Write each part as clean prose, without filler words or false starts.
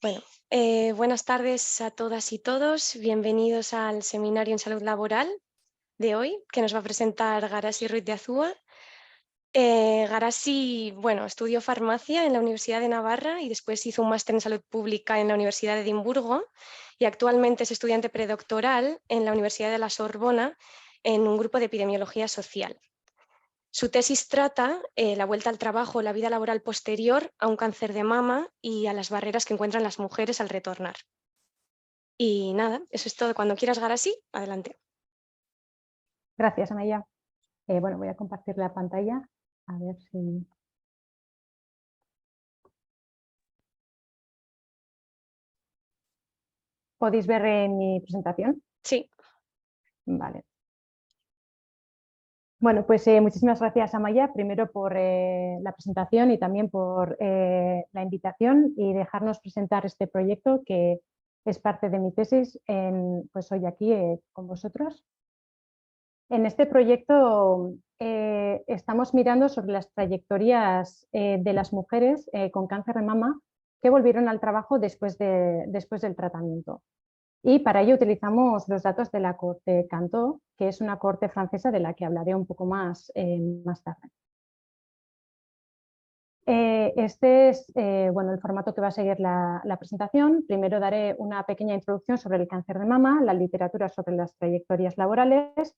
Bueno, buenas tardes a todas y todos. Bienvenidos al seminario en salud laboral de hoy, que nos va a presentar Garasi Ruiz de Azúa. Garasi, bueno, estudió farmacia en la Universidad de Navarra y después hizo un máster en salud pública en la Universidad de Edimburgo y actualmente es estudiante predoctoral en la Universidad de la Sorbona en un grupo de epidemiología social. Su tesis trata la vuelta al trabajo, la vida laboral posterior a un cáncer de mama y a las barreras que encuentran las mujeres al retornar. Y nada, eso es todo. Cuando quieras, Garasi, adelante. Gracias, Amaya. Bueno, voy a compartir la pantalla. A ver si... ¿Podéis ver mi presentación? Sí. Vale. Bueno, pues muchísimas gracias, Amaya, primero por la presentación y también por la invitación y dejarnos presentar este proyecto que es parte de mi tesis pues hoy aquí con vosotros. En este proyecto estamos mirando sobre las trayectorias de las mujeres con cáncer de mama que volvieron al trabajo después del tratamiento. Y para ello utilizamos los datos de la cohorte Cantó, que es una cohorte francesa de la que hablaré un poco más tarde. Este es bueno, el formato que va a seguir la presentación. Primero daré una pequeña introducción sobre el cáncer de mama, la literatura sobre las trayectorias laborales,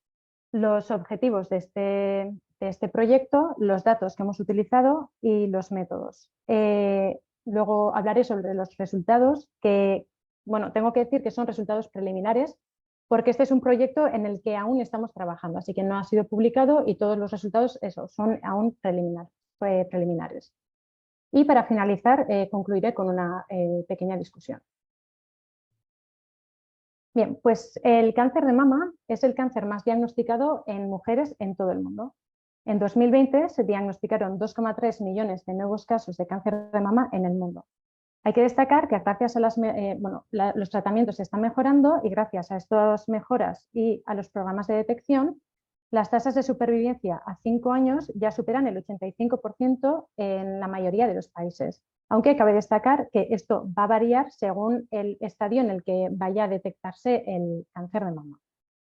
los objetivos de este proyecto, los datos que hemos utilizado y los métodos. Luego hablaré sobre los resultados que, bueno, tengo que decir que son resultados preliminares porque este es un proyecto en el que aún estamos trabajando, así que no ha sido publicado y todos los resultados son aún preliminares. Y para finalizar, concluiré con una pequeña discusión. Bien, pues el cáncer de mama es el cáncer más diagnosticado en mujeres en todo el mundo. En 2020 se diagnosticaron 2,3 millones de nuevos casos de cáncer de mama en el mundo. Hay que destacar que gracias a los tratamientos se están mejorando y gracias a estas mejoras y a los programas de detección, las tasas de supervivencia a 5 años ya superan el 85% en la mayoría de los países. Aunque cabe destacar que esto va a variar según el estadio en el que vaya a detectarse el cáncer de mama.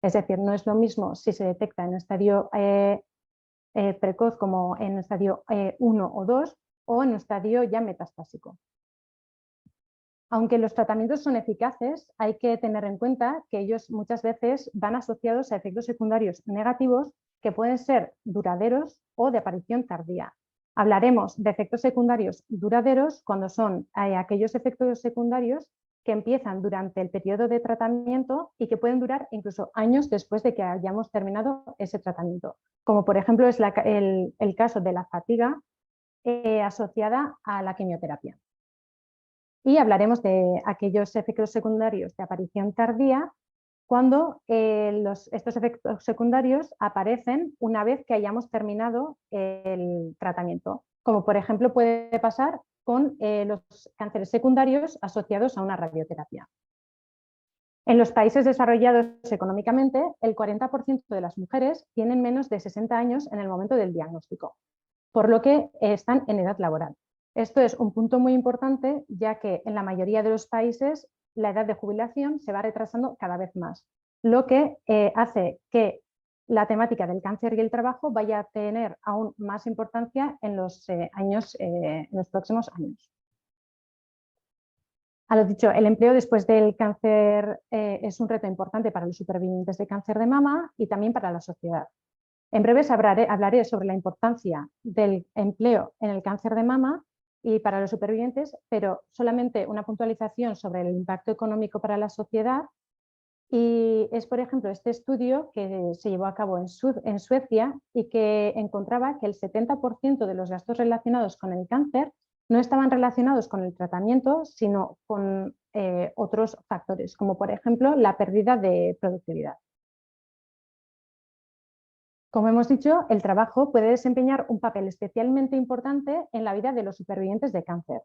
Es decir, no es lo mismo si se detecta en un estadio precoz como en estadio 1 o 2 o en un estadio ya metastásico. Aunque los tratamientos son eficaces, hay que tener en cuenta que ellos muchas veces van asociados a efectos secundarios negativos que pueden ser duraderos o de aparición tardía. Hablaremos de efectos secundarios duraderos cuando son aquellos efectos secundarios que empiezan durante el periodo de tratamiento y que pueden durar incluso años después de que hayamos terminado ese tratamiento, como por ejemplo es el caso de la fatiga asociada a la quimioterapia. Y hablaremos de aquellos efectos secundarios de aparición tardía cuando estos efectos secundarios aparecen una vez que hayamos terminado el tratamiento, como por ejemplo puede pasar con los cánceres secundarios asociados a una radioterapia. En los países desarrollados económicamente, el 40% de las mujeres tienen menos de 60 años en el momento del diagnóstico, por lo que están en edad laboral. Esto es un punto muy importante, ya que en la mayoría de los países la edad de jubilación se va retrasando cada vez más, lo que hace que la temática del cáncer y el trabajo vaya a tener aún más importancia en los próximos años. A lo dicho, el empleo después del cáncer es un reto importante para los supervivientes de cáncer de mama y también para la sociedad. En breves hablaré sobre la importancia del empleo en el cáncer de mama y para los supervivientes, pero solamente una puntualización sobre el impacto económico para la sociedad. Y es, por ejemplo, este estudio que se llevó a cabo en Suecia y que encontraba que el 70% de los gastos relacionados con el cáncer no estaban relacionados con el tratamiento, sino con otros factores, como por ejemplo la pérdida de productividad. Como hemos dicho, el trabajo puede desempeñar un papel especialmente importante en la vida de los supervivientes de cáncer.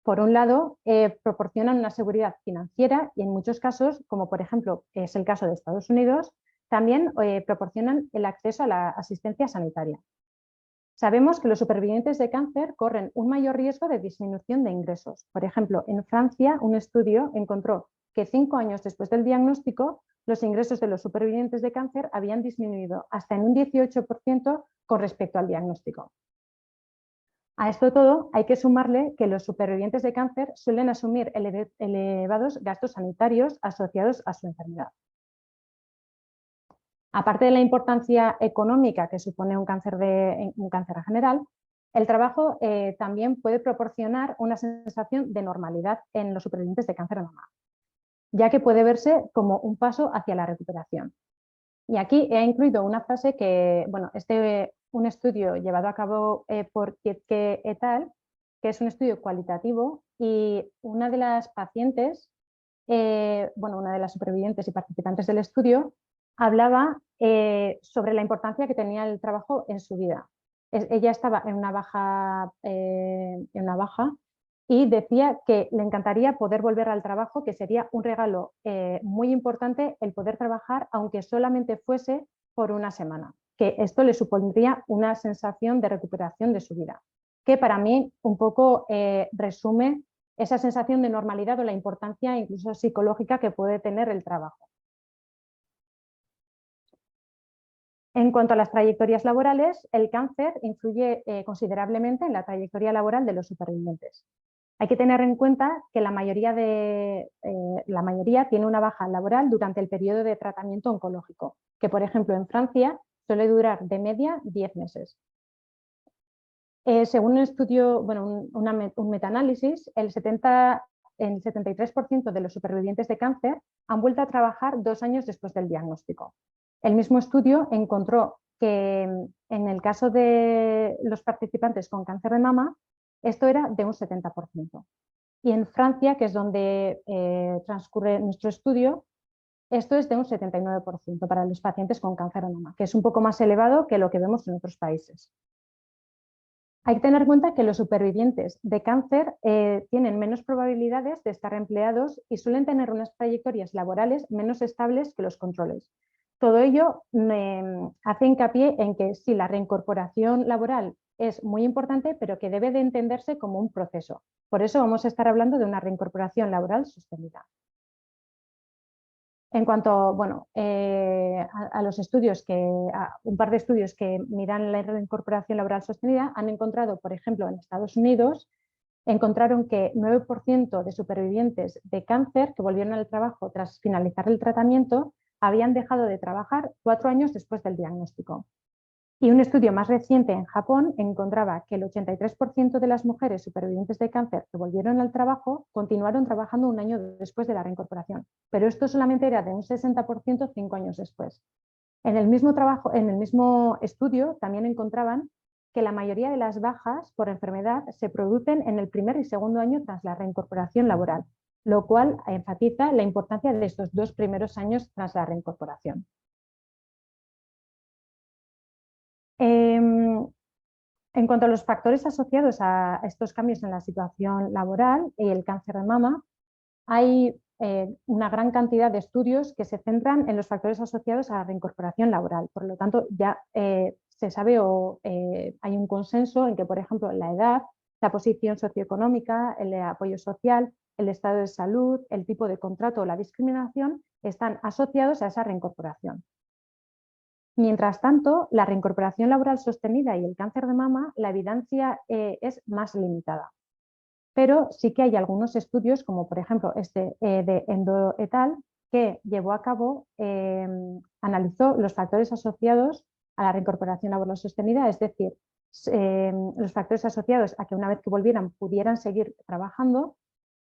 Por un lado, proporcionan una seguridad financiera y en muchos casos, como por ejemplo es el caso de Estados Unidos, también proporcionan el acceso a la asistencia sanitaria. Sabemos que los supervivientes de cáncer corren un mayor riesgo de disminución de ingresos. Por ejemplo, en Francia, un estudio encontró que 5 años después del diagnóstico, los ingresos de los supervivientes de cáncer habían disminuido hasta en un 18% con respecto al diagnóstico. A esto todo hay que sumarle que los supervivientes de cáncer suelen asumir elevados gastos sanitarios asociados a su enfermedad. Aparte de la importancia económica que supone un cáncer general, el trabajo también puede proporcionar una sensación de normalidad en los supervivientes de cáncer de mama, ya que puede verse como un paso hacia la recuperación. Y aquí he incluido una frase que, bueno, un estudio llevado a cabo por Kietke et al., que es un estudio cualitativo, y una de las pacientes, una de las supervivientes y participantes del estudio, hablaba sobre la importancia que tenía el trabajo en su vida. Ella estaba en una baja y decía que le encantaría poder volver al trabajo, que sería un regalo muy importante el poder trabajar, aunque solamente fuese por una semana, que esto le supondría una sensación de recuperación de su vida, que para mí un poco resume esa sensación de normalidad o la importancia incluso psicológica que puede tener el trabajo. En cuanto a las trayectorias laborales, el cáncer influye considerablemente en la trayectoria laboral de los supervivientes. Hay que tener en cuenta que la mayoría tiene una baja laboral durante el periodo de tratamiento oncológico, que por ejemplo en Francia suele durar de media 10 meses. Según un estudio, un metaanálisis, el 73% de los supervivientes de cáncer han vuelto a trabajar 2 años después del diagnóstico. El mismo estudio encontró que en el caso de los participantes con cáncer de mama, esto era de un 70%. Y en Francia, que es donde transcurre nuestro estudio, esto es de un 79% para los pacientes con cáncer de mama, que es un poco más elevado que lo que vemos en otros países. Hay que tener en cuenta que los supervivientes de cáncer tienen menos probabilidades de estar empleados y suelen tener unas trayectorias laborales menos estables que los controles. Todo ello me hace hincapié en que sí, la reincorporación laboral es muy importante, pero que debe de entenderse como un proceso. Por eso vamos a estar hablando de una reincorporación laboral sostenida. En cuanto a los estudios, un par de estudios que miran la reincorporación laboral sostenida, han encontrado, por ejemplo, en Estados Unidos, encontraron que 9% de supervivientes de cáncer que volvieron al trabajo tras finalizar el tratamiento habían dejado de trabajar 4 años después del diagnóstico. Y un estudio más reciente en Japón encontraba que el 83% de las mujeres supervivientes de cáncer que volvieron al trabajo continuaron trabajando 1 año después de la reincorporación, pero esto solamente era de un 60% 5 años después. En el mismo estudio también encontraban que la mayoría de las bajas por enfermedad se producen en el primer y segundo año tras la reincorporación laboral, lo cual enfatiza la importancia de estos 2 primeros años tras la reincorporación. En cuanto a los factores asociados a estos cambios en la situación laboral y el cáncer de mama, hay una gran cantidad de estudios que se centran en los factores asociados a la reincorporación laboral. Por lo tanto, ya se sabe hay un consenso en que, por ejemplo, la edad, la posición socioeconómica, el apoyo social, el estado de salud, el tipo de contrato o la discriminación están asociados a esa reincorporación. Mientras tanto, la reincorporación laboral sostenida y el cáncer de mama, la evidencia es más limitada. Pero sí que hay algunos estudios, como por ejemplo este de Endo et al., que llevó a cabo, analizó los factores asociados a la reincorporación laboral sostenida, es decir, los factores asociados a que una vez que volvieran pudieran seguir trabajando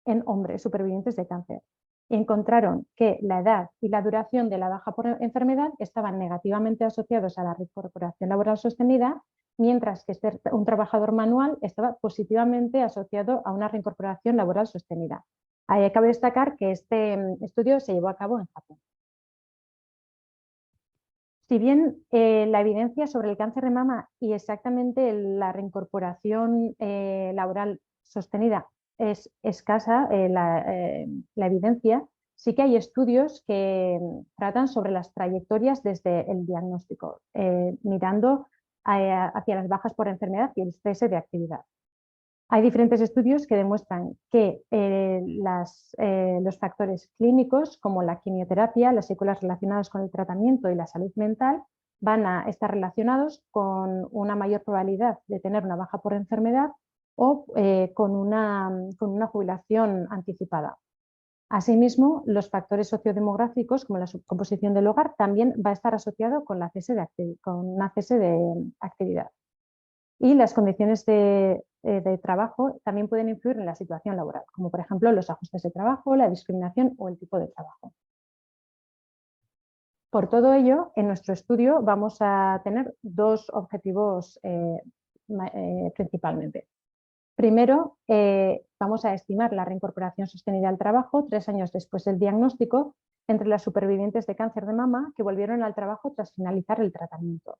en hombres supervivientes de cáncer. Encontraron que la edad y la duración de la baja por enfermedad estaban negativamente asociados a la reincorporación laboral sostenida, mientras que ser un trabajador manual estaba positivamente asociado a una reincorporación laboral sostenida. Ahí cabe destacar que este estudio se llevó a cabo en Japón. Si bien la evidencia sobre el cáncer de mama y exactamente la reincorporación laboral sostenida es escasa, la evidencia, sí que hay estudios que tratan sobre las trayectorias desde el diagnóstico, mirando hacia las bajas por enfermedad y el cese de actividad. Hay diferentes estudios que demuestran que los factores clínicos, como la quimioterapia, las secuelas relacionadas con el tratamiento y la salud mental, van a estar relacionados con una mayor probabilidad de tener una baja por enfermedad o con una jubilación anticipada. Asimismo, los factores sociodemográficos, como la composición del hogar, también va a estar asociado con una cese de actividad. Y las condiciones de trabajo también pueden influir en la situación laboral, como por ejemplo los ajustes de trabajo, la discriminación o el tipo de trabajo. Por todo ello, en nuestro estudio vamos a tener dos objetivos principalmente. Primero, vamos a estimar la reincorporación sostenida al trabajo 3 años después del diagnóstico entre las supervivientes de cáncer de mama que volvieron al trabajo tras finalizar el tratamiento.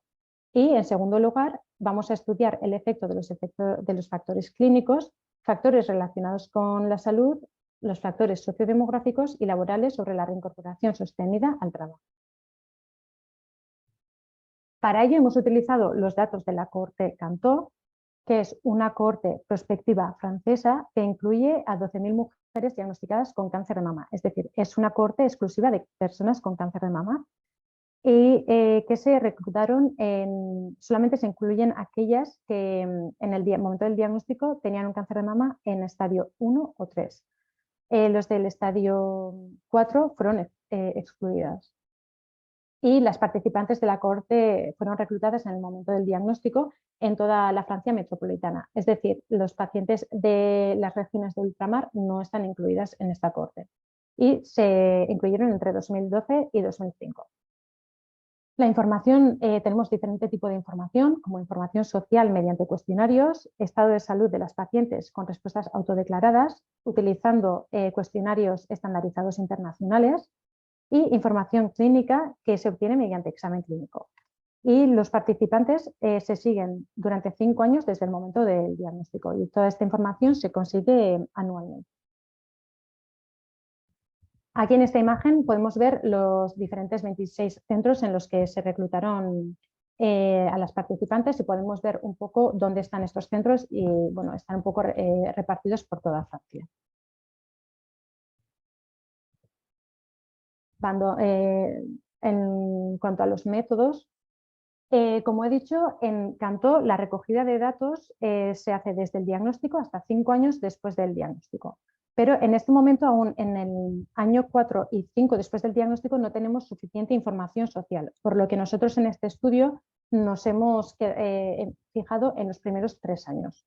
Y, en segundo lugar, vamos a estudiar el efecto de los factores clínicos, factores relacionados con la salud, los factores sociodemográficos y laborales sobre la reincorporación sostenida al trabajo. Para ello hemos utilizado los datos de la cohorte Cantó, que es una cohorte prospectiva francesa que incluye a 12.000 mujeres diagnosticadas con cáncer de mama. Es decir, es una cohorte exclusiva de personas con cáncer de mama y que se reclutaron, solamente se incluyen aquellas que en el momento del diagnóstico tenían un cáncer de mama en estadio 1 o 3. Los del estadio 4 fueron excluidas. Y las participantes de la cohorte fueron reclutadas en el momento del diagnóstico en toda la Francia metropolitana. Es decir, los pacientes de las regiones de ultramar no están incluidas en esta cohorte y se incluyeron entre 2012 y 2005. La información, tenemos diferente tipo de información, como información social mediante cuestionarios, estado de salud de las pacientes con respuestas autodeclaradas, utilizando cuestionarios estandarizados internacionales, y información clínica que se obtiene mediante examen clínico. Y los participantes se siguen durante 5 años desde el momento del diagnóstico y toda esta información se consigue anualmente. Aquí en esta imagen podemos ver los diferentes 26 centros en los que se reclutaron a las participantes y podemos ver un poco dónde están estos centros y bueno, están un poco repartidos por toda Francia. En cuanto a los métodos, como he dicho, en Cantó la recogida de datos se hace desde el diagnóstico hasta 5 años después del diagnóstico. Pero en este momento, aún en el año 4 y 5 después del diagnóstico, no tenemos suficiente información social, por lo que nosotros en este estudio nos hemos fijado en los primeros 3 años.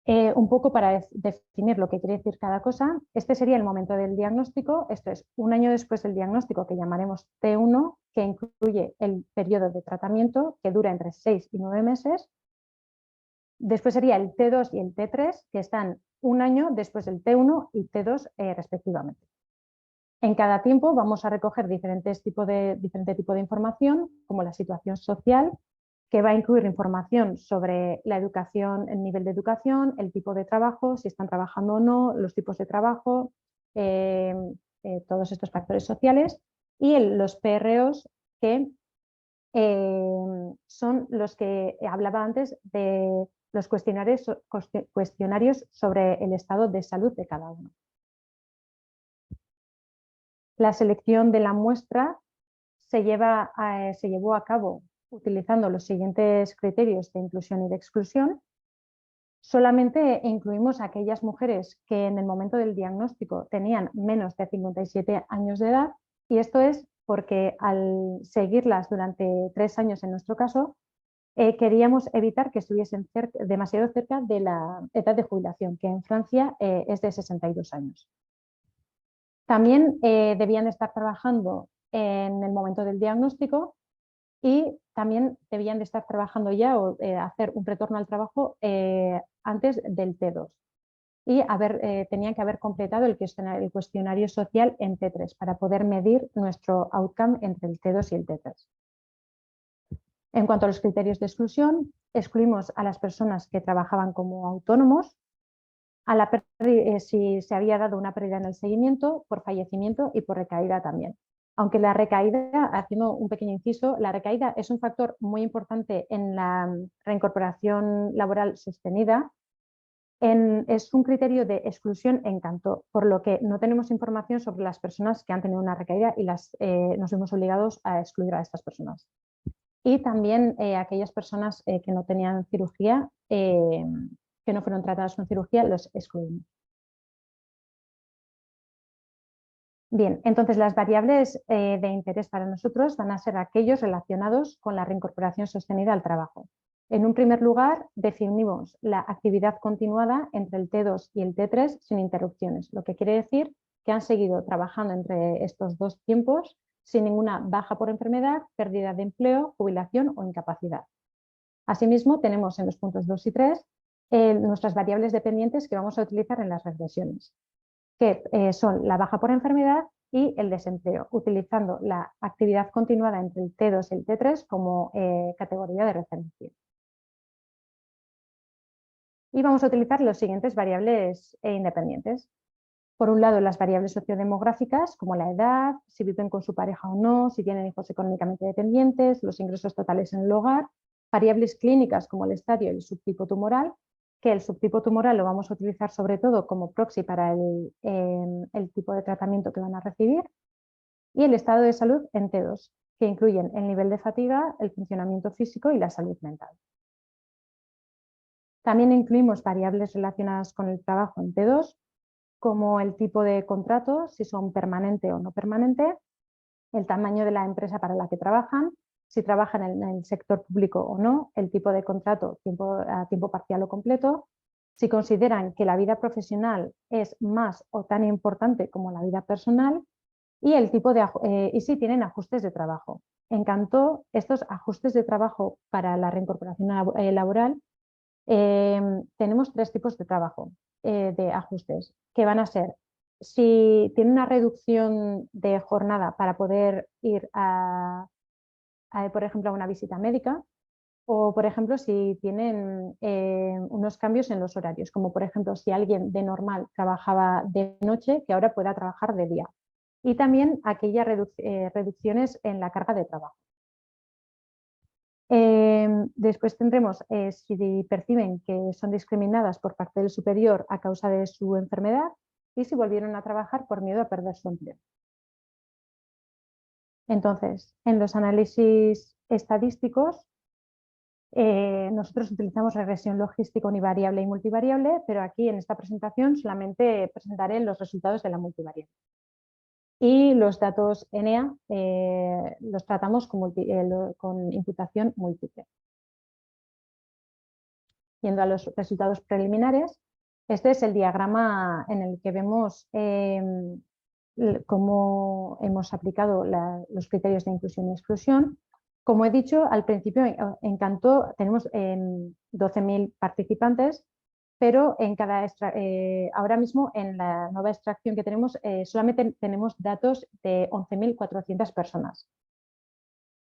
Un poco para definir lo que quiere decir cada cosa, este sería el momento del diagnóstico, esto es 1 año después del diagnóstico, que llamaremos T1, que incluye el periodo de tratamiento que dura entre 6 y 9 meses. Después sería el T2 y el T3, que están 1 año después del T1 y T2 respectivamente. En cada tiempo vamos a recoger diferente tipo de información, como la situación social, que va a incluir información sobre la educación, el nivel de educación, el tipo de trabajo, si están trabajando o no, los tipos de trabajo, todos estos factores sociales, y los PROs, que son los que hablaba antes de los cuestionarios sobre el estado de salud de cada uno. La selección de la muestra se llevó a cabo utilizando los siguientes criterios de inclusión y de exclusión. Solamente incluimos a aquellas mujeres que en el momento del diagnóstico tenían menos de 57 años de edad, y esto es porque al seguirlas durante 3 años en nuestro caso, queríamos evitar que estuviesen demasiado cerca de la edad de jubilación, que en Francia es de 62 años. También debían estar trabajando en el momento del diagnóstico y también debían de estar trabajando ya o hacer un retorno al trabajo antes del T2 y tenían que haber completado el cuestionario social en T3 para poder medir nuestro outcome entre el T2 y el T3. En cuanto a los criterios de exclusión, excluimos a las personas que trabajaban como autónomos, si se había dado una pérdida en el seguimiento, por fallecimiento y por recaída también. Aunque la recaída, haciendo un pequeño inciso, la recaída es un factor muy importante en la reincorporación laboral sostenida. Es un criterio de exclusión en Cantó, por lo que no tenemos información sobre las personas que han tenido una recaída y nos vemos obligados a excluir a estas personas. Y también aquellas personas que no tenían cirugía, que no fueron tratadas con cirugía, los excluimos. Bien, entonces las variables de interés para nosotros van a ser aquellos relacionados con la reincorporación sostenida al trabajo. En un primer lugar, definimos la actividad continuada entre el T2 y el T3 sin interrupciones, lo que quiere decir que han seguido trabajando entre estos dos tiempos sin ninguna baja por enfermedad, pérdida de empleo, jubilación o incapacidad. Asimismo, tenemos en los puntos 2 y 3 nuestras variables dependientes que vamos a utilizar en las regresiones, que son la baja por enfermedad y el desempleo, utilizando la actividad continuada entre el T2 y el T3 como categoría de referencia. Y vamos a utilizar las siguientes variables independientes. Por un lado, las variables sociodemográficas, como la edad, si viven con su pareja o no, si tienen hijos económicamente dependientes, los ingresos totales en el hogar, variables clínicas como el estadio y el subtipo tumoral, que el subtipo tumoral lo vamos a utilizar sobre todo como proxy para el tipo de tratamiento que van a recibir, y el estado de salud en T2, que incluyen el nivel de fatiga, el funcionamiento físico y la salud mental. También incluimos variables relacionadas con el trabajo en T2, como el tipo de contrato, si son permanente o no permanente, el tamaño de la empresa para la que trabajan, si trabajan en el sector público o no, el tipo de contrato a tiempo parcial o completo, si consideran que la vida profesional es más o tan importante como la vida personal y, y si tienen ajustes de trabajo. En Cantó, estos ajustes de trabajo para la reincorporación laboral, tenemos tres tipos de trabajo, de ajustes, que van a ser si tienen una reducción de jornada para poder ir por ejemplo, a una visita médica, o, por ejemplo, si tienen unos cambios en los horarios, como por ejemplo, si alguien de normal trabajaba de noche, que ahora pueda trabajar de día. Y también aquellas reducciones en la carga de trabajo. Después tendremos si perciben que son discriminadas por parte del superior a causa de su enfermedad y si volvieron a trabajar por miedo a perder su empleo. Entonces, en los análisis estadísticos, nosotros utilizamos regresión logística univariable y multivariable, pero aquí en esta presentación solamente presentaré los resultados de la multivariable. Y los datos ENEA los tratamos con imputación múltiple. Yendo a los resultados preliminares, este es el diagrama en el que vemos cómo hemos aplicado los criterios de inclusión y exclusión. Como he dicho, al principio en Cantó tenemos 12.000 participantes, pero ahora mismo en la nueva extracción que tenemos solamente tenemos datos de 11.400 personas.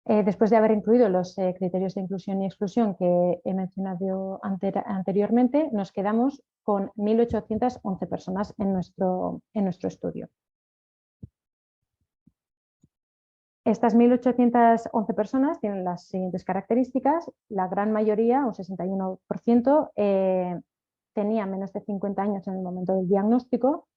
Después de haber incluido los criterios de inclusión y exclusión que he mencionado anteriormente, nos quedamos con 1.811 personas en nuestro estudio. Estas 1.811 personas tienen las siguientes características. La gran mayoría, un 61%, tenía menos de 50 años en el momento del diagnóstico.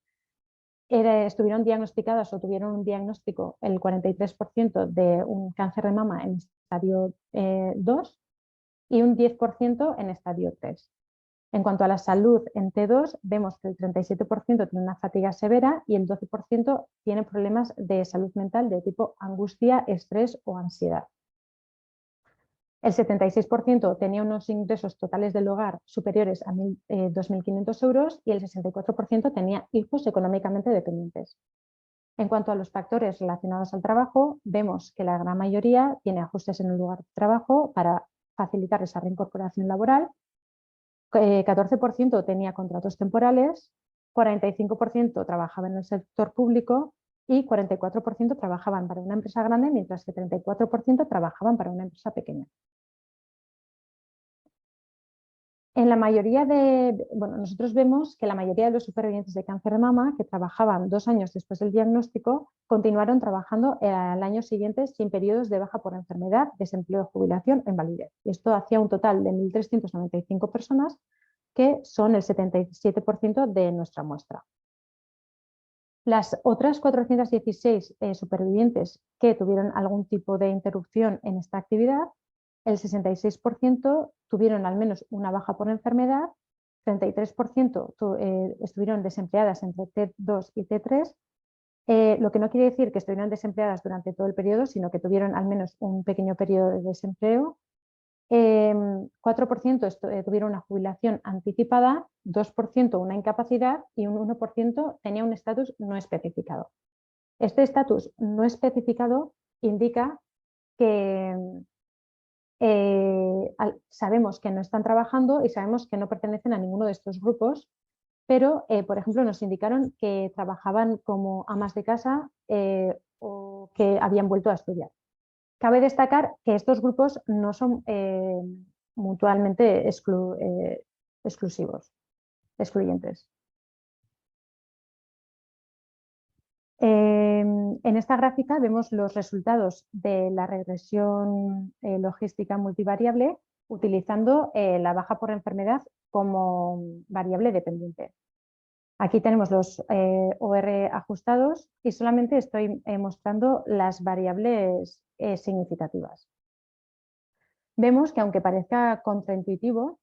Estuvieron diagnosticadas o tuvieron un diagnóstico el 43% de un cáncer de mama en estadio 2 y un 10% en estadio 3. En cuanto a la salud en T2, vemos que el 37% tiene una fatiga severa y el 12% tiene problemas de salud mental de tipo angustia, estrés o ansiedad. El 76% tenía unos ingresos totales del hogar superiores a 2.500 euros y el 64% tenía hijos económicamente dependientes. En cuanto a los factores relacionados al trabajo, vemos que la gran mayoría tiene ajustes en el lugar de trabajo para facilitar esa reincorporación laboral. 14% tenía contratos temporales, 45% trabajaba en el sector público y 44% trabajaban para una empresa grande, mientras que 34% trabajaban para una empresa pequeña. En la mayoría nosotros vemos que la mayoría de los supervivientes de cáncer de mama que trabajaban 2 años después del diagnóstico continuaron trabajando al año siguiente sin periodos de baja por enfermedad, desempleo, jubilación o invalidez. Y esto hacía un total de 1.395 personas, que son el 77% de nuestra muestra. Las otras 416 supervivientes que tuvieron algún tipo de interrupción en esta actividad, el 66% tuvieron al menos una baja por enfermedad, 33% estuvieron desempleadas entre T2 y T3, lo que no quiere decir que estuvieran desempleadas durante todo el periodo, sino que tuvieron al menos un pequeño periodo de desempleo. 4% tuvieron una jubilación anticipada, 2% una incapacidad y un 1% tenía un estatus no especificado. Este estatus no especificado indica que sabemos que no están trabajando y sabemos que no pertenecen a ninguno de estos grupos, pero, por ejemplo, nos indicaron que trabajaban como amas de casa o que habían vuelto a estudiar. Cabe destacar que estos grupos no son mutuamente excluyentes. En esta gráfica vemos los resultados de la regresión logística multivariable utilizando la baja por enfermedad como variable dependiente. Aquí tenemos los OR ajustados y solamente estoy mostrando las variables significativas. Vemos que, aunque parezca contraintuitivo,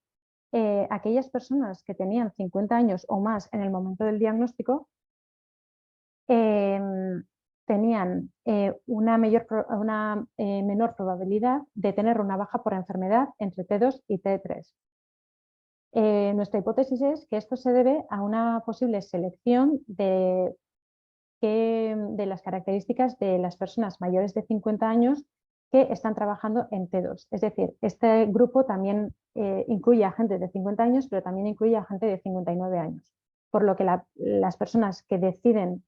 aquellas personas que tenían 50 años o más en el momento del diagnóstico tenían una menor probabilidad de tener una baja por enfermedad entre T2 y T3. Nuestra hipótesis es que esto se debe a una posible selección de las características de las personas mayores de 50 años que están trabajando en T2. Es decir, este grupo también incluye a gente de 50 años, pero también incluye a gente de 59 años. Por lo que las personas que deciden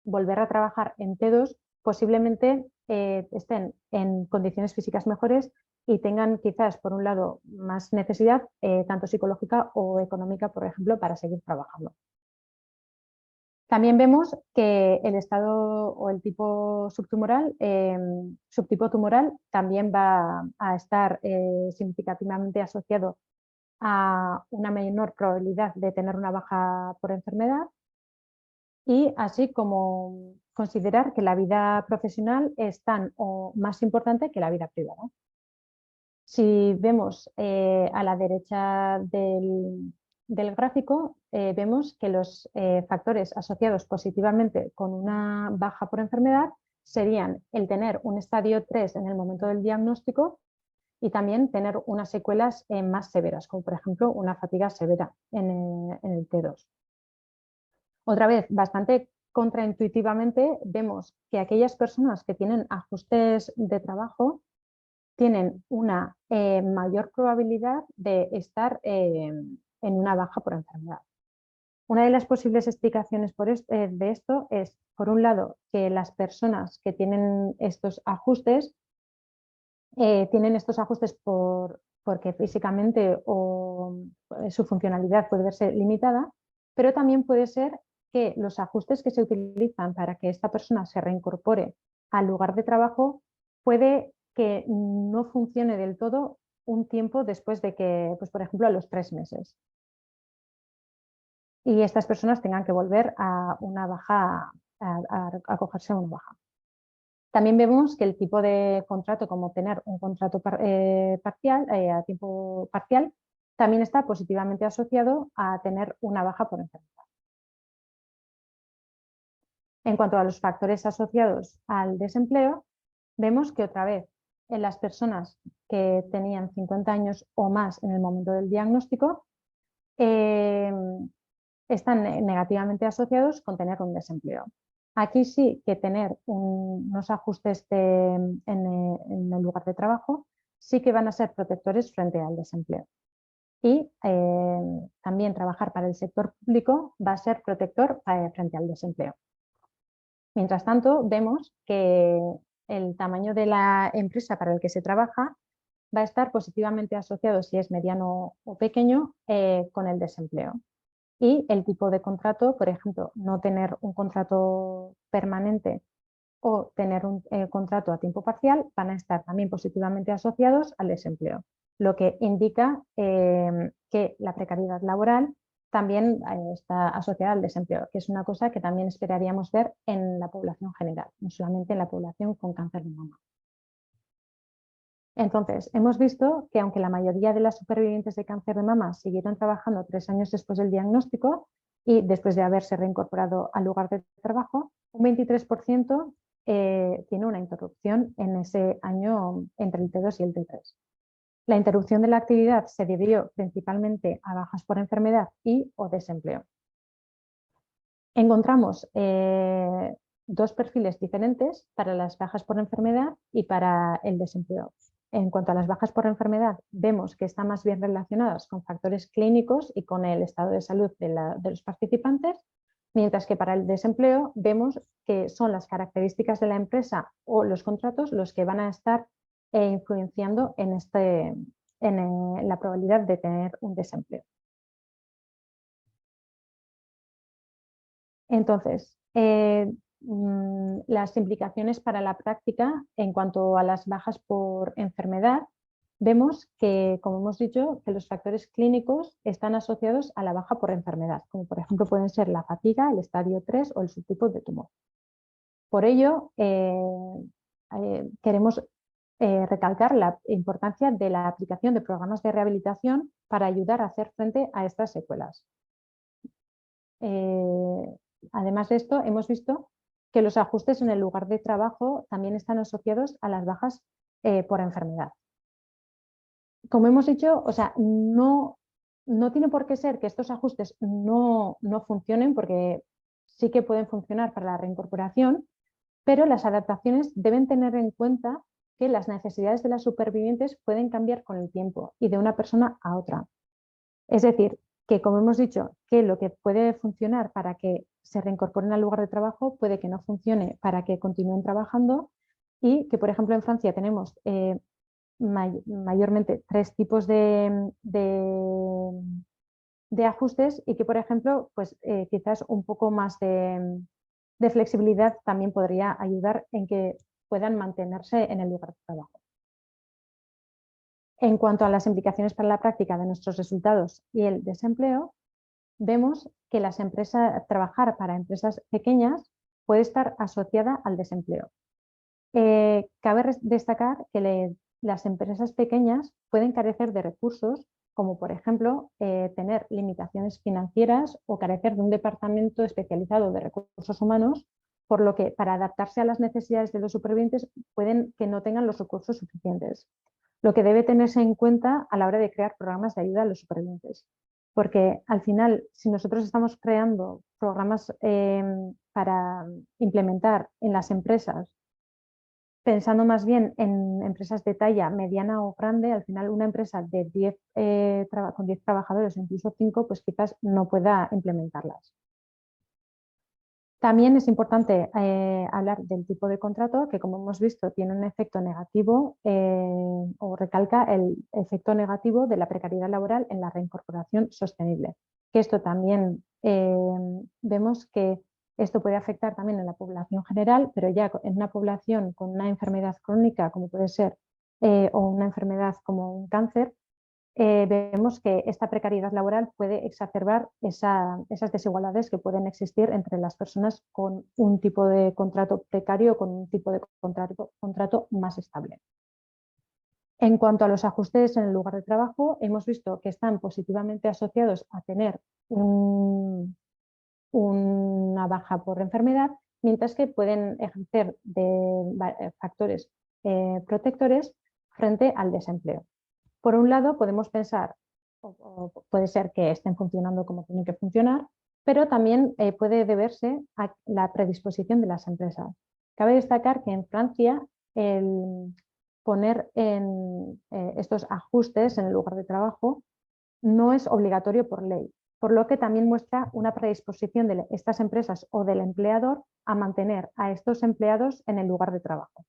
volver a trabajar en T2 posiblemente estén en condiciones físicas mejores y tengan quizás, por un lado, más necesidad, tanto psicológica o económica, por ejemplo, para seguir trabajando. También vemos que el estado o el tipo subtipo tumoral también va a estar significativamente asociado a una menor probabilidad de tener una baja por enfermedad, y así como considerar que la vida profesional es tan o más importante que la vida privada. Si vemos a la derecha del gráfico, vemos que los factores asociados positivamente con una baja por enfermedad serían el tener un estadio 3 en el momento del diagnóstico y también tener unas secuelas más severas, como por ejemplo una fatiga severa en el T2. Otra vez, bastante contraintuitivamente, vemos que aquellas personas que tienen ajustes de trabajo tienen una mayor probabilidad de estar en una baja por enfermedad. Una de las posibles explicaciones de esto es, por un lado, que las personas que tienen estos ajustes porque físicamente o su funcionalidad puede verse limitada, pero también puede ser que los ajustes que se utilizan para que esta persona se reincorpore al lugar de trabajo puede que no funcione del todo un tiempo después de que, pues por ejemplo, a los 3 meses. Y estas personas tengan que volver a una baja, a acogerse a una baja. También vemos que el tipo de contrato, como tener un contrato parcial, a tiempo parcial, también está positivamente asociado a tener una baja por enfermedad. En cuanto a los factores asociados al desempleo, vemos que otra vez en las personas que tenían 50 años o más en el momento del diagnóstico están negativamente asociados con tener un desempleo. Aquí sí que tener unos ajustes en el lugar de trabajo sí que van a ser protectores frente al desempleo. Y también trabajar para el sector público va a ser protector frente al desempleo. Mientras tanto, vemos que el tamaño de la empresa para el que se trabaja va a estar positivamente asociado, si es mediano o pequeño, con el desempleo. Y el tipo de contrato, por ejemplo, no tener un contrato permanente o tener un contrato a tiempo parcial, van a estar también positivamente asociados al desempleo, lo que indica que la precariedad laboral también está asociada al desempleo, que es una cosa que también esperaríamos ver en la población general, no solamente en la población con cáncer de mama. Entonces, hemos visto que aunque la mayoría de las supervivientes de cáncer de mama siguieron trabajando 3 años después del diagnóstico y después de haberse reincorporado al lugar de trabajo, un 23% tiene una interrupción en ese año entre el T2 y el T3. La interrupción de la actividad se debió principalmente a bajas por enfermedad y o desempleo. Encontramos dos perfiles diferentes para las bajas por enfermedad y para el desempleo. En cuanto a las bajas por enfermedad, vemos que están más bien relacionadas con factores clínicos y con el estado de salud de los participantes, mientras que para el desempleo vemos que son las características de la empresa o los contratos los que van a estar influenciando en la probabilidad de tener un desempleo. Entonces, las implicaciones para la práctica en cuanto a las bajas por enfermedad, vemos que, como hemos dicho, que los factores clínicos están asociados a la baja por enfermedad, como por ejemplo pueden ser la fatiga, el estadio 3 o el subtipo de tumor. Por ello, queremos recalcar la importancia de la aplicación de programas de rehabilitación para ayudar a hacer frente a estas secuelas. Además de esto, hemos visto que los ajustes en el lugar de trabajo también están asociados a las bajas por enfermedad. Como hemos dicho, o sea, no tiene por qué ser que estos ajustes no funcionen, porque sí que pueden funcionar para la reincorporación, pero las adaptaciones deben tener en cuenta que las necesidades de las supervivientes pueden cambiar con el tiempo y de una persona a otra. Es decir, que como hemos dicho, que lo que puede funcionar para que se reincorporen al lugar de trabajo puede que no funcione para que continúen trabajando, y que, por ejemplo, en Francia tenemos mayormente 3 tipos de ajustes, y que, por ejemplo, pues, quizás un poco más de flexibilidad también podría ayudar en que puedan mantenerse en el lugar de trabajo. En cuanto a las implicaciones para la práctica de nuestros resultados y el desempleo, vemos que trabajar para empresas pequeñas puede estar asociada al desempleo. Cabe destacar que las empresas pequeñas pueden carecer de recursos, como por ejemplo tener limitaciones financieras o carecer de un departamento especializado de recursos humanos, por lo que para adaptarse a las necesidades de los supervivientes pueden que no tengan los recursos suficientes. Lo que debe tenerse en cuenta a la hora de crear programas de ayuda a los supervivientes. Porque al final, si nosotros estamos creando programas para implementar en las empresas, pensando más bien en empresas de talla mediana o grande, al final una empresa de con 10 trabajadores o incluso 5, pues quizás no pueda implementarlas. También es importante hablar del tipo de contrato, que como hemos visto tiene un efecto negativo o recalca el efecto negativo de la precariedad laboral en la reincorporación sostenible. Que esto también vemos que esto puede afectar también en la población general, pero ya en una población con una enfermedad crónica, como puede ser, o una enfermedad como un cáncer, vemos que esta precariedad laboral puede exacerbar esas desigualdades que pueden existir entre las personas con un tipo de contrato precario o con un tipo de contrato más estable. En cuanto a los ajustes en el lugar de trabajo, hemos visto que están positivamente asociados a tener una baja por enfermedad, mientras que pueden ejercer de factores protectores frente al desempleo. Por un lado, podemos pensar, o puede ser que estén funcionando como tienen que funcionar, pero también puede deberse a la predisposición de las empresas. Cabe destacar que en Francia el poner estos ajustes en el lugar de trabajo no es obligatorio por ley, por lo que también muestra una predisposición de estas empresas o del empleador a mantener a estos empleados en el lugar de trabajo.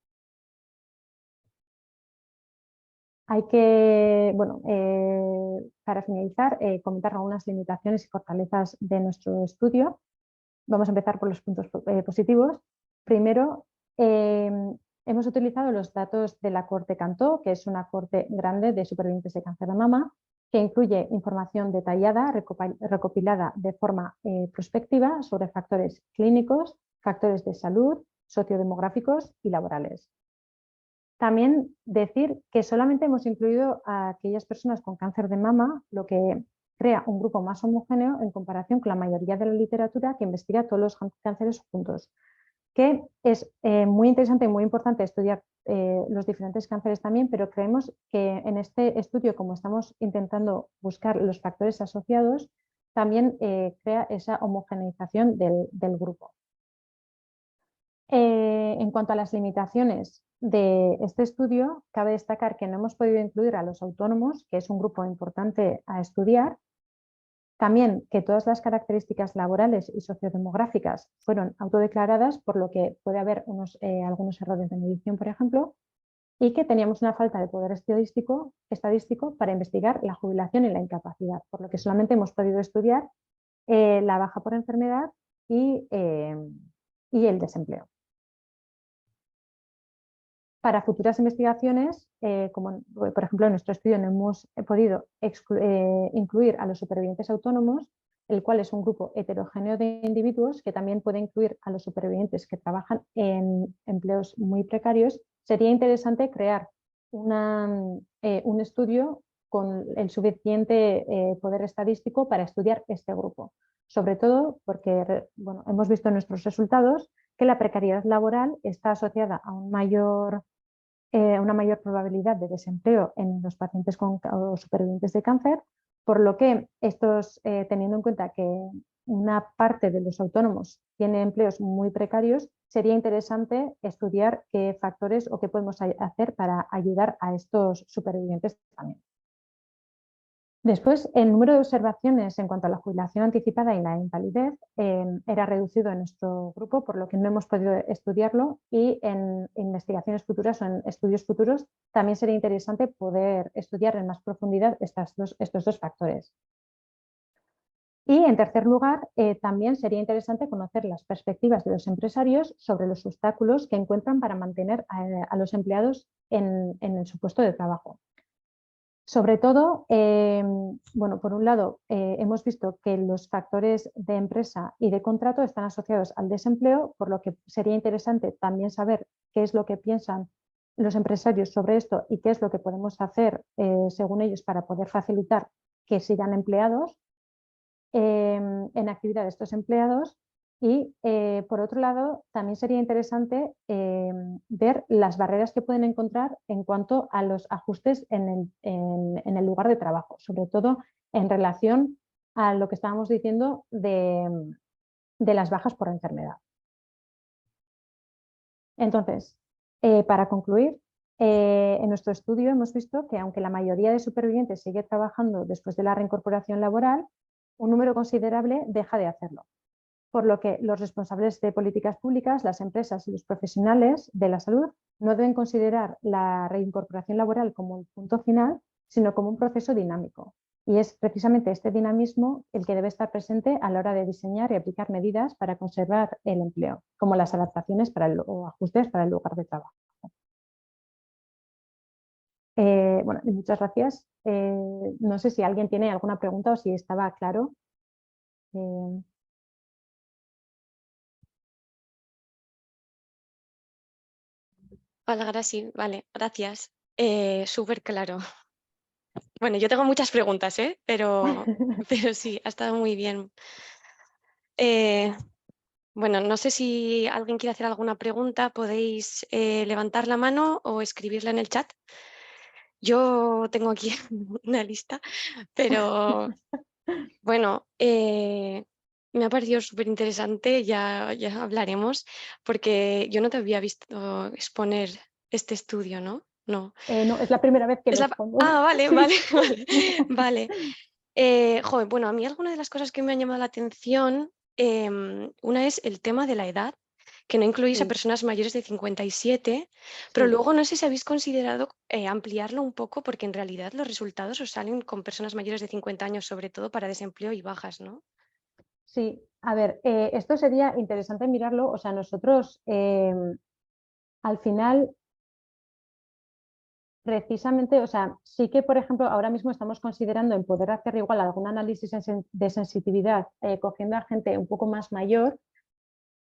Hay que, bueno, para finalizar, comentar algunas limitaciones y fortalezas de nuestro estudio. Vamos a empezar por los puntos positivos. Primero, hemos utilizado los datos de la cohorte Cantó, que es una cohorte grande de supervivientes de cáncer de mama, que incluye información detallada recopilada de forma prospectiva sobre factores clínicos, factores de salud, sociodemográficos y laborales. También decir que solamente hemos incluido a aquellas personas con cáncer de mama, lo que crea un grupo más homogéneo en comparación con la mayoría de la literatura que investiga todos los cánceres juntos. Que es muy interesante y muy importante estudiar los diferentes cánceres también, pero creemos que en este estudio, como estamos intentando buscar los factores asociados, también crea esa homogeneización del grupo. En cuanto a las limitaciones de este estudio, cabe destacar que no hemos podido incluir a los autónomos, que es un grupo importante a estudiar. También que todas las características laborales y sociodemográficas fueron autodeclaradas, por lo que puede haber algunos errores de medición, por ejemplo, y que teníamos una falta de poder estadístico para investigar la jubilación y la incapacidad, por lo que solamente hemos podido estudiar la baja por enfermedad y el desempleo. Para futuras investigaciones, como por ejemplo en nuestro estudio no hemos podido incluir a los supervivientes autónomos, el cual es un grupo heterogéneo de individuos que también puede incluir a los supervivientes que trabajan en empleos muy precarios, sería interesante crear un estudio con el suficiente poder estadístico para estudiar este grupo. Sobre todo porque hemos visto en nuestros resultados que la precariedad laboral está asociada a una mayor probabilidad de desempleo en los pacientes o supervivientes de cáncer, por lo que teniendo en cuenta que una parte de los autónomos tiene empleos muy precarios, sería interesante estudiar qué factores o qué podemos hacer para ayudar a estos supervivientes también. Después, el número de observaciones en cuanto a la jubilación anticipada y la invalidez era reducido en nuestro grupo, por lo que no hemos podido estudiarlo, y en investigaciones futuras o en estudios futuros también sería interesante poder estudiar en más profundidad estos dos factores. Y en tercer lugar, también sería interesante conocer las perspectivas de los empresarios sobre los obstáculos que encuentran para mantener a los empleados en su puesto de trabajo. Sobre todo, por un lado, hemos visto que los factores de empresa y de contrato están asociados al desempleo, por lo que sería interesante también saber qué es lo que piensan los empresarios sobre esto y qué es lo que podemos hacer según ellos para poder facilitar que sigan empleados en actividad de estos empleados. Y por otro lado, también sería interesante ver las barreras que pueden encontrar en cuanto a los ajustes en el lugar de trabajo, sobre todo en relación a lo que estábamos diciendo de las bajas por enfermedad. Entonces, para concluir, en nuestro estudio hemos visto que aunque la mayoría de supervivientes sigue trabajando después de la reincorporación laboral, un número considerable deja de hacerlo. Por lo que los responsables de políticas públicas, las empresas y los profesionales de la salud no deben considerar la reincorporación laboral como el punto final, sino como un proceso dinámico. Y es precisamente este dinamismo el que debe estar presente a la hora de diseñar y aplicar medidas para conservar el empleo, como las adaptaciones o ajustes para el lugar de trabajo. Muchas gracias. No sé si alguien tiene alguna pregunta o si estaba claro. Hola, Graci. Vale, gracias. Súper claro. Bueno, yo tengo muchas preguntas, pero sí, ha estado muy bien. Bueno, no sé si alguien quiere hacer alguna pregunta, podéis levantar la mano o escribirla en el chat. Yo tengo aquí una lista, pero bueno, me ha parecido súper interesante, ya hablaremos, porque yo no te había visto exponer este estudio, ¿no? No. No, es la primera vez que lo expongo. Vale, Sí. vale, vale. Bueno, a mí algunas de las cosas que me han llamado la atención, una es el tema de la edad, que no incluís a Sí, personas mayores de 57, pero sí, luego no sé si habéis considerado ampliarlo un poco, porque en realidad los resultados os salen con personas mayores de 50 años, sobre todo para desempleo y bajas, ¿no? sí. A ver, esto sería interesante mirarlo. O sea, nosotros al final, precisamente, o sea, sí que, por ejemplo, ahora mismo estamos considerando en poder hacer igual algún análisis de sensitividad cogiendo a gente un poco más mayor.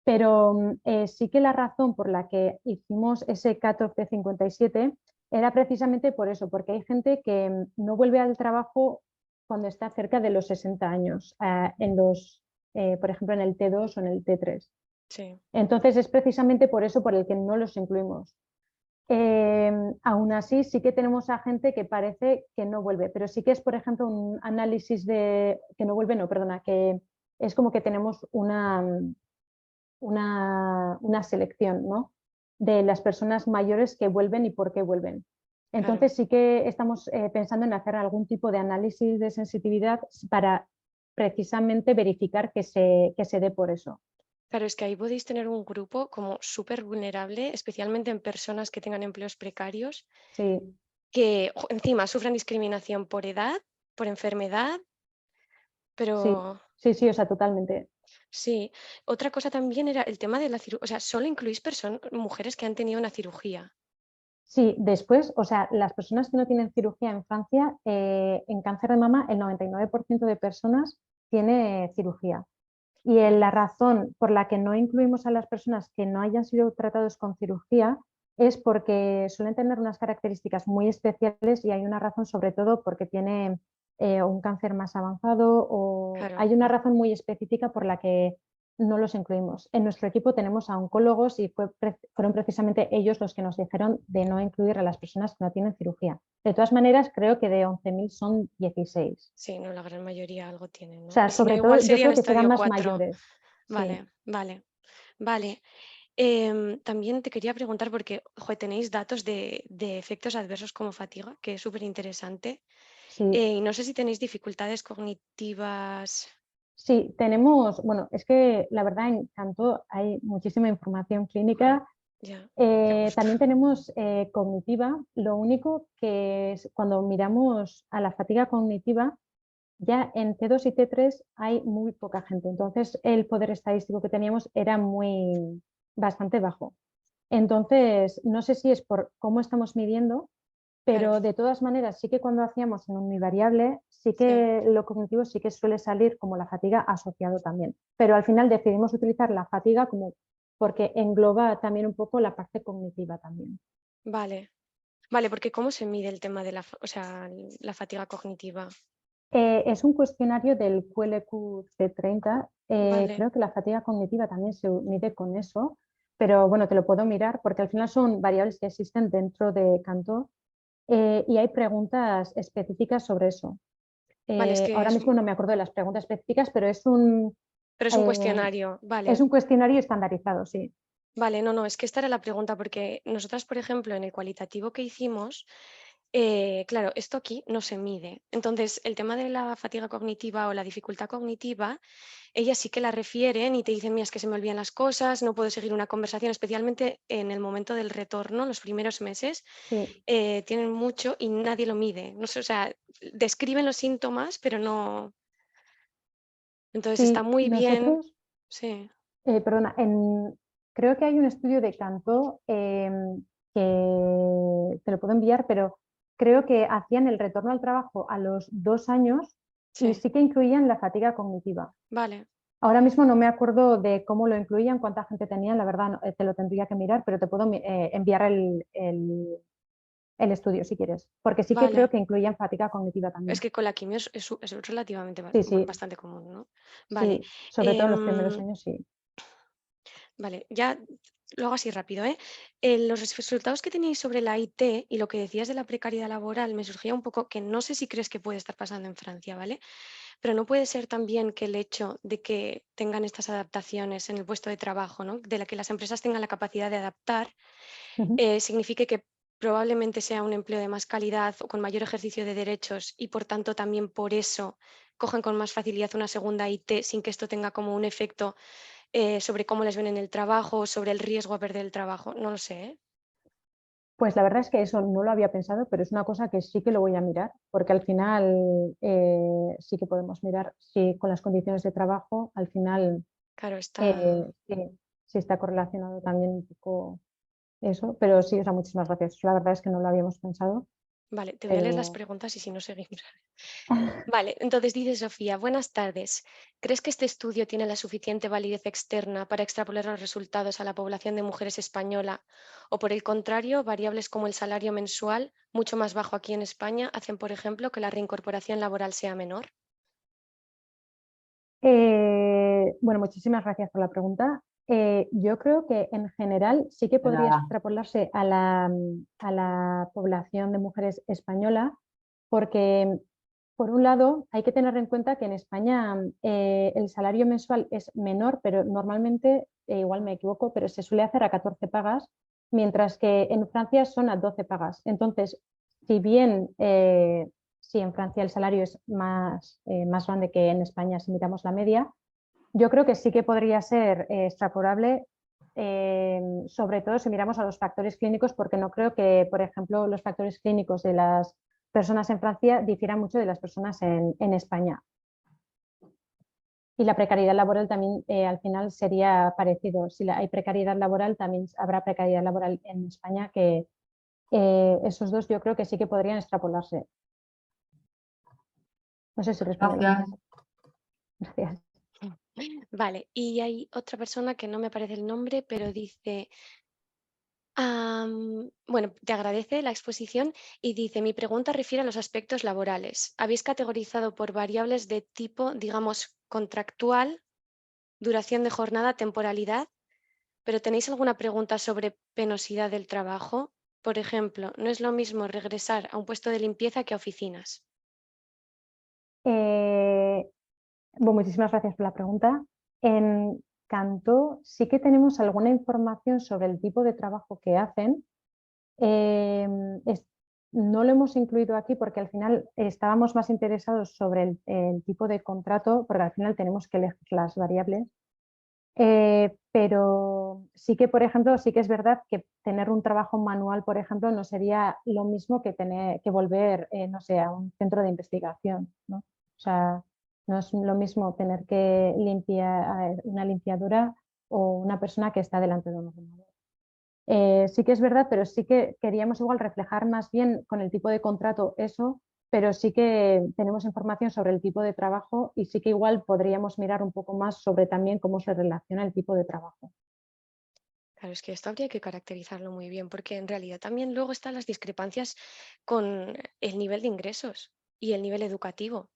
Pero sí que la razón por la que hicimos ese cutoff de 57 era precisamente por eso, porque hay gente que no vuelve al trabajo cuando está cerca de los 60 años, por ejemplo, en el T2 o en el T3. Sí, Entonces es precisamente por eso por el que no los incluimos. Aún así, sí que tenemos a gente que parece que no vuelve, pero sí que es, por ejemplo, un análisis de que no vuelve, no, perdona, que es como que tenemos una selección, ¿no? De las personas mayores que vuelven y por qué vuelven. claro. Entonces sí que estamos pensando en hacer algún tipo de análisis de sensitividad para precisamente verificar que se dé por eso. Claro, es que ahí podéis tener un grupo como súper vulnerable, especialmente en personas que tengan empleos precarios, Sí, que encima sufren discriminación por edad, por enfermedad, sí, pero sí, sí, o sea, totalmente. sí. Otra cosa también era el tema de la cirugía, o sea, solo incluís mujeres que han tenido una cirugía. Sí, después, o sea, las personas que no tienen cirugía en Francia, en cáncer de mama, el 99% de personas tiene cirugía. Y Vale, la razón por la que no incluimos a las personas que no hayan sido tratados con cirugía es porque suelen tener unas características muy especiales y hay una razón sobre todo porque tiene un cáncer más avanzado o claro. hay una razón muy específica por la que no los incluimos. En nuestro equipo tenemos a oncólogos y fueron precisamente ellos los que nos dijeron de no incluir a las personas que no tienen cirugía. De todas maneras, creo que de 11.000 son 16. Sí, no, la gran mayoría algo tienen, O ¿no? sea, Y si no, sobre igual todo yo sería en creo que serán estadio más 4. mayores. Sí. Vale, vale, vale. También te quería preguntar, porque tenéis datos de efectos adversos como fatiga, que es súper interesante. Sí, Y no sé si tenéis dificultades cognitivas. sí, tenemos, bueno, es que la verdad en Canto hay muchísima información Joder, clínica. ya, qué gusto. También tenemos cognitiva, lo único que es, cuando miramos a la fatiga cognitiva, ya en T2 y T3 hay muy poca gente, entonces el poder estadístico que teníamos era bastante bajo. Entonces, no sé si es por cómo estamos midiendo, Claro, pero de todas maneras, sí que cuando hacíamos en univariable, sí sí. que lo cognitivo sí que suele salir como la fatiga asociado también. Pero al final decidimos utilizar la fatiga como porque engloba también un poco la parte cognitiva también. Vale, vale, porque ¿cómo se mide el tema de o sea, la fatiga cognitiva? Es un cuestionario del QLQ-C30. Vale, Creo que la fatiga cognitiva también se mide con eso, pero bueno, te lo puedo mirar porque al final son variables que existen dentro de Cantor y hay preguntas específicas sobre eso. vale, es que Ahora mismo no me acuerdo de las preguntas específicas, pero pero es un eh, cuestionario, es vale. un cuestionario estandarizado, sí. Vale, no, no, es que esta era la pregunta, porque nosotras, por ejemplo, en el cualitativo que hicimos, claro, esto aquí no se mide. Entonces, el tema de la fatiga cognitiva o la dificultad cognitiva, ellas sí que la refieren y te dicen, mira, es que se me olvidan las cosas, no puedo seguir una conversación, especialmente en el momento del retorno, los primeros meses, Sí, tienen mucho y nadie lo mide. No sé, o sea, describen los síntomas, pero no. Entonces, está sí, muy bien. nosotros, Sí, perdona, creo que hay un estudio de Cantó que te lo puedo enviar, pero creo que hacían el retorno al trabajo a los 2 años y sí, sí que incluían la fatiga cognitiva. vale. Ahora mismo no me acuerdo de cómo lo incluían, cuánta gente tenían, la verdad te lo tendría que mirar, pero te puedo enviar el estudio si quieres, porque sí que creo Vale. que incluían fatiga cognitiva Es también. que con la quimio es relativamente Sí, sí, bastante común, ¿no? Vale. sí, sobre todo en los primeros em, años, sí. vale, ya lo hago así rápido, ¿eh? Los resultados que tenéis sobre la IT y lo que decías de la precariedad laboral me surgía un poco que no sé si crees que puede estar pasando en Francia, ¿vale? Pero no puede ser también que el hecho de que tengan estas adaptaciones en el puesto de trabajo, ¿no? De la que las empresas tengan la capacidad de adaptar, Ujú. signifique que probablemente sea un empleo de más calidad o con mayor ejercicio de derechos y por tanto también por eso cogen con más facilidad una segunda IT sin que esto tenga como un efecto sobre cómo les ven en el trabajo, sobre el riesgo a perder el trabajo, no lo sé, ¿eh? Pues la verdad es que eso no lo había pensado, pero es una cosa que sí que lo voy a mirar, porque al final sí que podemos mirar si con las condiciones de trabajo, al final Claro, está... sí está correlacionado también un poco eso, pero sí, o sea, muchísimas gracias. La verdad es que no lo habíamos pensado, Vale, te voy a leer las pero preguntas y si no seguimos. Vale, entonces dice Sofía, buenas tardes. ¿Crees que este estudio tiene la suficiente validez externa para extrapolar los resultados a la población de mujeres española? O por el contrario, variables como el salario mensual, mucho más bajo aquí en España, hacen, por ejemplo, que la reincorporación laboral sea menor. bueno, muchísimas gracias por la pregunta. Yo creo que en general sí que De podría nada. extrapolarse a la población de mujeres española, porque por un lado hay que tener en cuenta que en España el salario mensual es menor, pero normalmente, igual me equivoco, pero se suele hacer a 14 pagas, mientras que en Francia son a 12 pagas. Entonces, si bien sí, en Francia el salario es más grande que en España si miramos la media, yo creo que sí que podría ser extrapolable, sobre todo si miramos a los factores clínicos, porque no creo que, por ejemplo, los factores clínicos de las personas en Francia difieran mucho de las personas en España. Y la precariedad laboral también al final sería parecido. Si hay precariedad laboral, también habrá precariedad laboral en España, que esos dos yo creo que sí que podrían extrapolarse. No sé si responde a la Gracias. pregunta. Gracias. Vale, y hay otra persona que no me aparece el nombre, pero dice, bueno, te agradece la exposición y dice, mi pregunta refiere a los aspectos laborales. ¿Habéis categorizado por variables de tipo, digamos, contractual, duración de jornada, temporalidad? ¿Pero tenéis alguna pregunta sobre penosidad del trabajo? Por ejemplo, no es lo mismo regresar a un puesto de limpieza que a oficinas. Bueno, muchísimas gracias por la pregunta. En Cantó sí que tenemos alguna información sobre el tipo de trabajo que hacen. Eh, es- no lo hemos incluido aquí porque al final estábamos más interesados sobre el tipo de contrato, porque al final tenemos que elegir las variables. Pero sí que, por ejemplo, sí que es verdad que tener un trabajo manual, por ejemplo, no sería lo mismo que tener que volver, no sé, a un centro de investigación, ¿no? O sea, no es lo mismo tener que limpiar una limpiadora o una persona que está delante de un ordenador. Sí que es verdad, pero sí que queríamos igual reflejar más bien con el tipo de contrato eso, pero sí que tenemos información sobre el tipo de trabajo y sí que igual podríamos mirar un poco más sobre también cómo se relaciona el tipo de trabajo. Claro, es que esto habría que caracterizarlo muy bien, porque en realidad también luego están las discrepancias con el nivel de ingresos y el nivel educativo,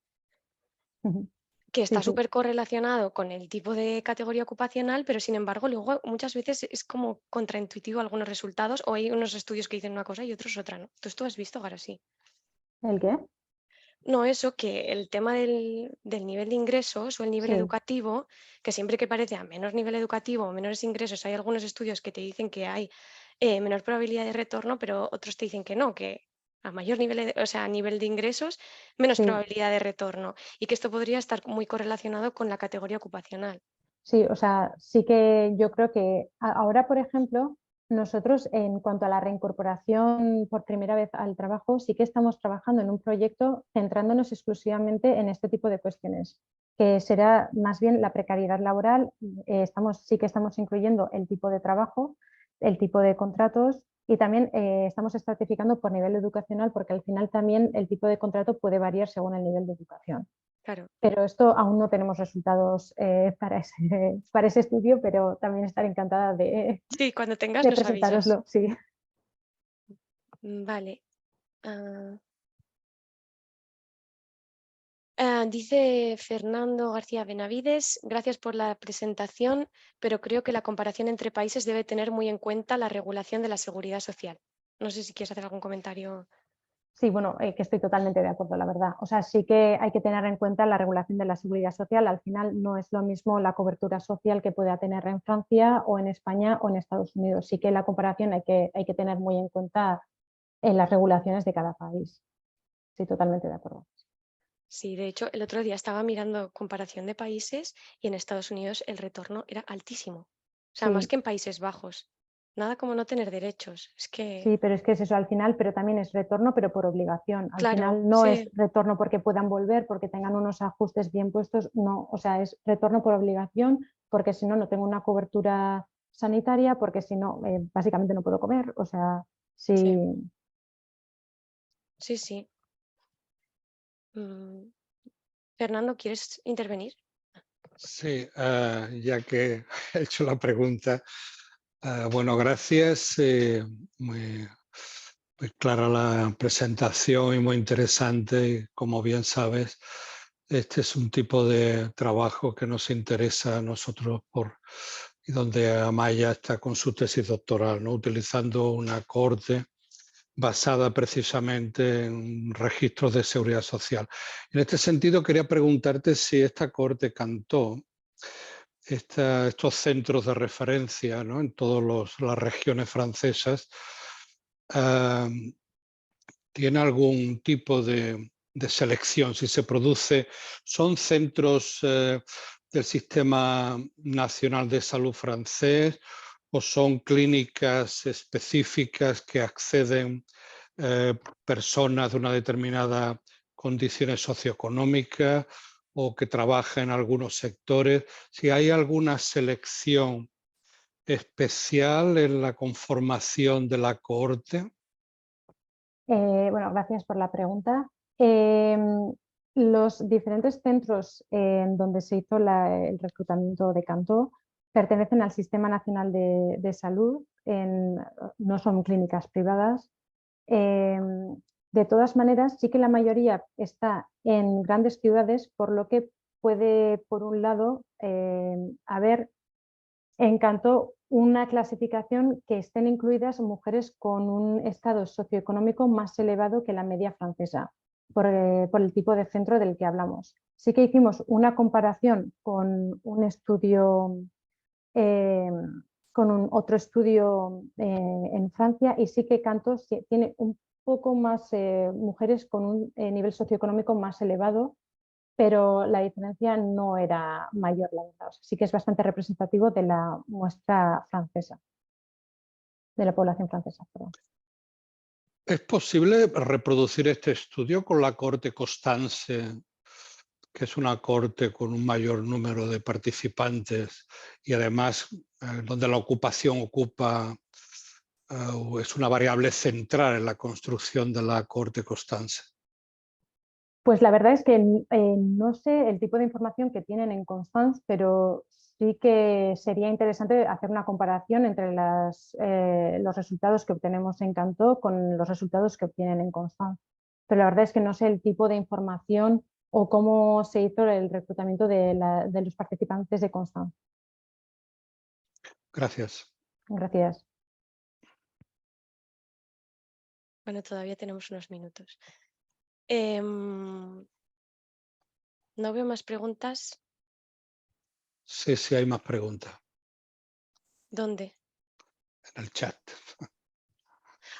que Sí, está sí, súper correlacionado con el tipo de categoría ocupacional, pero sin embargo luego muchas veces es como contraintuitivo algunos resultados o hay unos estudios que dicen una cosa y otros otra, ¿no? ¿Tú has visto ahora sí? ¿el qué? No, eso, que el tema del nivel de ingresos o el nivel Sí, educativo, que siempre que parece a menor nivel educativo o menores ingresos, hay algunos estudios que te dicen que hay menor probabilidad de retorno, pero otros te dicen que no, que a mayor nivel, o sea, a nivel de ingresos, menos sí. probabilidad de retorno y que esto podría estar muy correlacionado con la categoría ocupacional. Sí, o sea, sí que yo creo que ahora, por ejemplo, nosotros en cuanto a la reincorporación por primera vez al trabajo, sí que estamos trabajando en un proyecto centrándonos exclusivamente en este tipo de cuestiones, que será más bien la precariedad laboral. Sí que estamos incluyendo el tipo de trabajo, el tipo de contratos y también estamos estratificando por nivel educacional, porque al final también el tipo de contrato puede variar según el nivel de educación. Claro, Pero esto aún no tenemos resultados para ese estudio, pero también estaré encantada sí, cuando tengas de nos avisas. presentároslo. Sí. Vale. ah, dice Fernando García Benavides, gracias por la presentación, pero creo que la comparación entre países debe tener muy en cuenta la regulación de la seguridad social. No sé si quieres hacer algún comentario. Sí, bueno, que estoy totalmente de acuerdo, la verdad. O sea, sí que hay que tener en cuenta la regulación de la seguridad social. Al final no es lo mismo la cobertura social que pueda tener en Francia o en España o en Estados Unidos. Sí que la comparación hay que tener muy en cuenta en las regulaciones de cada país. Sí, totalmente de acuerdo. Sí, de hecho, el otro día estaba mirando comparación de países y en Estados Unidos el retorno era altísimo. O sea, más Sí, que en Países Bajos. Nada como no tener derechos. Es que, sí, pero es que es eso al final, pero también es retorno, pero por obligación. Al claro, final no es sí, retorno porque puedan volver, porque tengan unos ajustes bien puestos, no, o sea, es retorno por obligación, porque si no, no tengo una cobertura sanitaria, porque si no, básicamente no puedo comer, o sea, sí, sí. sí, sí. Mm, Fernando, ¿quieres intervenir? Sí, ya que he hecho la pregunta, bueno, gracias. Muy, muy clara la presentación y muy interesante. Y como bien sabes, este es un tipo de trabajo que nos interesa a nosotros y donde Amaya está con su tesis doctoral, ¿no? Utilizando una cohorte basada precisamente en registros de seguridad social. En este sentido, quería preguntarte si esta cohorte Cantó, estos centros de referencia, ¿no? En todas las regiones francesas, eh, tiene algún tipo de selección, si se produce, son centros del Sistema Nacional de Salud francés o son clínicas específicas que acceden personas de una determinada condiciones socioeconómicas o que trabajan en algunos sectores, si hay alguna selección especial en la conformación de la cohorte. Bueno, gracias por la pregunta. Los diferentes centros en donde se hizo el reclutamiento de Cantó pertenecen al Sistema Nacional de Salud, no son clínicas privadas. De todas maneras, sí que la mayoría está en grandes ciudades, por lo que puede, por un lado, haber en Cantó una clasificación que estén incluidas mujeres con un estado socioeconómico más elevado que la media francesa, por el tipo de centro del que hablamos. Sí que hicimos una comparación con un estudio, eh, otro estudio en Francia, y sí que Cantó tiene un poco más mujeres con un nivel socioeconómico más elevado, pero la diferencia no era mayor, la verdad. O sea, sí que es bastante representativo de la muestra francesa, de la población francesa, perdón. ¿Es posible reproducir este estudio con la cohorte Constance, que es una cohorte con un mayor número de participantes y además donde la ocupación es una variable central en la construcción de la cohorte Constance? Pues la verdad es que no sé el tipo de información que tienen en Constance, pero sí que sería interesante hacer una comparación entre los resultados que obtenemos en Cantó con los resultados que obtienen en Constance. Pero la verdad es que no sé el tipo de información o cómo se hizo el reclutamiento de los participantes de Constance. Gracias. Gracias. Bueno, todavía tenemos unos minutos. No veo más preguntas. Sí, sí, hay más preguntas ¿Dónde? en el chat.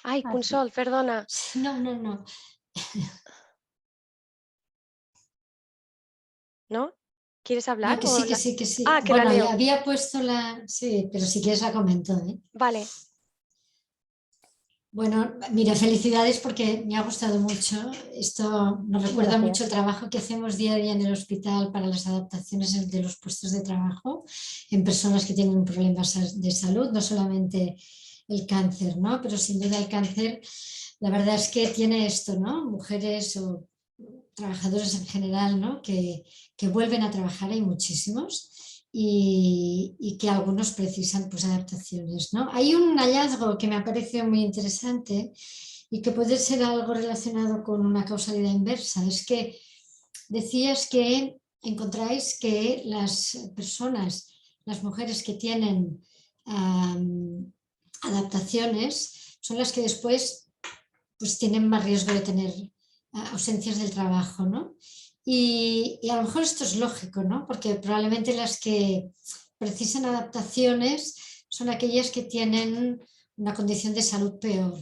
Ay, Ah, sí. Consol, perdona. No, no, no. ¿No? ¿Quieres No, hablar? que sí, que sí, que sí. Ah, que la Bueno, ya leo. había puesto la... Sí, pero si quieres la comento, ¿eh? Vale. Bueno, mira, felicidades porque me ha gustado mucho. Esto nos recuerda Gracias. mucho el trabajo que hacemos día a día en el hospital para las adaptaciones de los puestos de trabajo en personas que tienen problemas de salud, no solamente el cáncer, ¿no? Pero sin duda el cáncer, la verdad es que tiene esto, ¿no? Mujeres o trabajadores en general, ¿no? Que vuelven a trabajar, hay muchísimos. Y que algunos precisan pues, adaptaciones, ¿no? Hay un hallazgo que me ha parecido muy interesante y que puede ser algo relacionado con una causalidad inversa. Es que decías que encontráis que las personas, las mujeres que tienen adaptaciones, son las que después pues, tienen más riesgo de tener ausencias del trabajo, ¿no? Y a lo mejor esto es lógico, ¿no? Porque probablemente las que precisan adaptaciones son aquellas que tienen una condición de salud peor.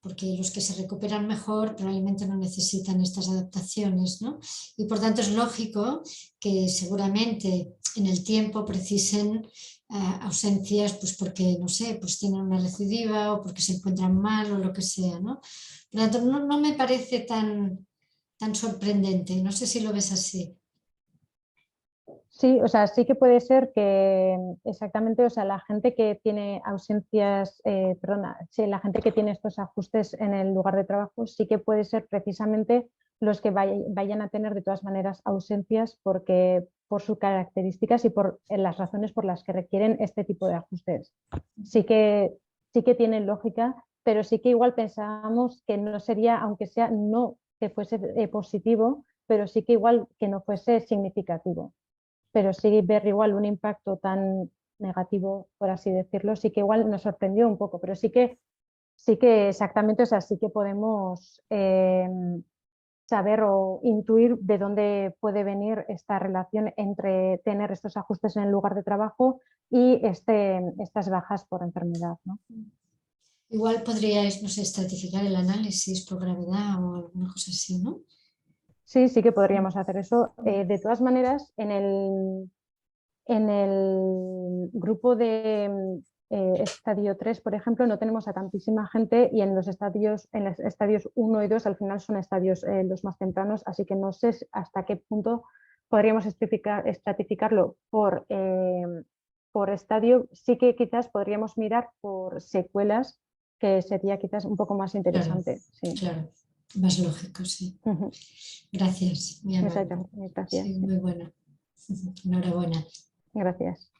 porque los que se recuperan mejor probablemente no necesitan estas adaptaciones, ¿no? Y por tanto es lógico que seguramente en el tiempo precisen ausencias, pues porque, no sé, pues tienen una recidiva o porque se encuentran mal o lo que sea, ¿no? Por lo tanto, no me parece tan sorprendente, no sé si lo ves así. Sí, o sea, sí que puede ser que exactamente, o sea, la gente que tiene ausencias, perdona, sí, la gente que tiene estos ajustes en el lugar de trabajo sí que puede ser precisamente los que vayan a tener de todas maneras ausencias porque por sus características y por las razones por las que requieren este tipo de ajustes. Sí que tiene lógica, pero sí que igual pensábamos que no sería, aunque sea no que fuese positivo, pero sí que igual que no fuese significativo. Pero sí ver igual un impacto tan negativo, por así decirlo, sí que igual nos sorprendió un poco, pero sí que exactamente, o sea, sí que podemos saber o intuir de dónde puede venir esta relación entre tener estos ajustes en el lugar de trabajo y estas bajas por enfermedad, ¿no? Igual podríais, no sé, estratificar el análisis por gravedad o alguna cosa así, ¿no? Sí, sí que podríamos hacer eso. De todas maneras, en el grupo de estadio 3, por ejemplo, no tenemos a tantísima gente y en los estadios 1 y 2 al final son estadios los más tempranos, así que no sé hasta qué punto podríamos estratificarlo por estadio. Sí que quizás podríamos mirar por secuelas, que sería quizás un poco más interesante. Claro, Sí. claro, más lógico, sí. Gracias, muy amable. Gracias. Sí, muy bueno. Enhorabuena. Gracias.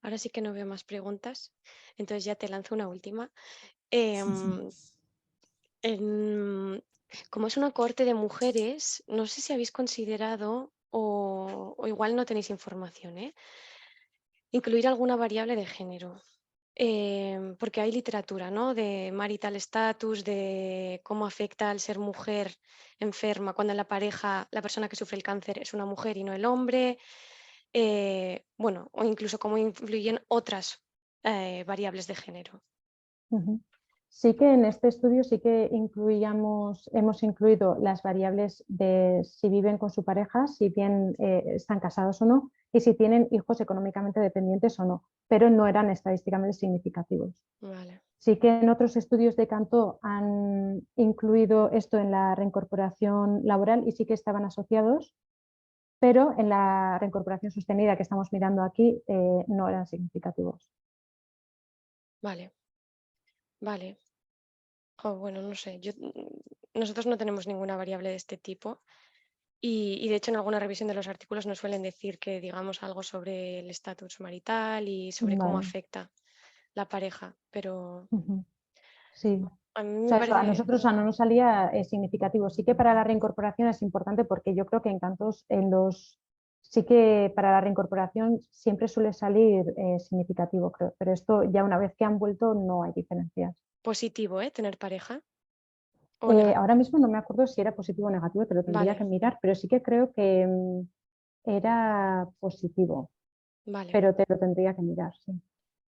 Ahora sí que no veo más preguntas, entonces ya te lanzo una última. Como es una cohorte de mujeres, no sé si habéis considerado, o igual no tenéis información, incluir alguna variable de género. Porque hay literatura, ¿no? De marital status, de cómo afecta al ser mujer enferma cuando en la pareja la persona que sufre el cáncer es una mujer y no el hombre. Bueno, o incluso cómo influyen otras variables de género. Sí que en este estudio sí que hemos incluido las variables de si viven con su pareja, si bien están casados o no, y si tienen hijos económicamente dependientes o no, pero no eran estadísticamente significativos. Vale. Sí que en otros estudios de Cantó han incluido esto en la reincorporación laboral y sí que estaban asociados, pero en la reincorporación sostenida que estamos mirando aquí no eran significativos. Vale. Vale. Bueno, no sé. Nosotros no tenemos ninguna variable de este tipo y de hecho en alguna revisión de los artículos nos suelen decir que digamos algo sobre el estatus marital y sobre cómo Vale. afecta la pareja, pero Sí. a mí O me sea, eso a parece... nosotros no nos salía significativo. Sí que para la reincorporación es importante porque yo creo que sí que para la reincorporación siempre suele salir significativo, creo. Pero esto ya una vez que han vuelto no hay diferencias. Positivo, tener pareja o negativo. Ahora mismo no me acuerdo si era positivo o negativo, te lo tendría Vale, que mirar, pero sí que creo que era positivo, vale, pero te lo tendría que mirar, sí.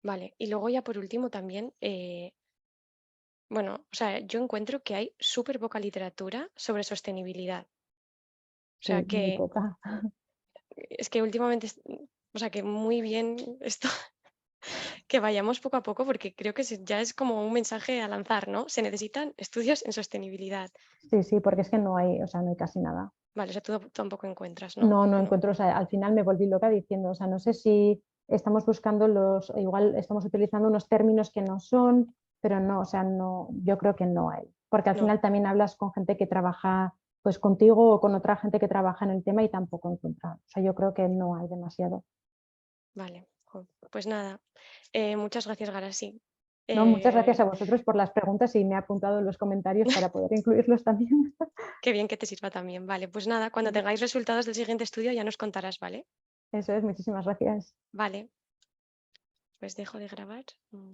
vale. Y luego ya por último también, bueno, o sea, yo encuentro que hay súper poca literatura sobre sostenibilidad. O sea, Sí, muy que poca. es que últimamente, o sea, que muy bien esto, que vayamos poco a poco porque creo que ya es como un mensaje a lanzar, ¿no? Se necesitan estudios en sostenibilidad. Sí, sí, porque es que no hay, o sea, no hay casi nada. Vale, o sea, tú tampoco encuentras, ¿no? No No. encuentro, o sea, al final me volví loca diciendo, o sea, no sé si estamos buscando igual estamos utilizando unos términos que no son, pero no, o sea, no, yo creo que no hay, porque al No. final también hablas con gente que trabaja pues contigo o con otra gente que trabaja en el tema y tampoco encuentran, o sea, yo creo que no hay demasiado. Vale, pues nada, muchas gracias, Garasi. No, muchas gracias a vosotros por las preguntas y me he apuntado en los comentarios para poder incluirlos también. Qué bien que te sirva también. Vale, pues nada, cuando tengáis resultados del siguiente estudio ya nos contarás, ¿vale? Eso es, muchísimas gracias. Vale, pues dejo de grabar.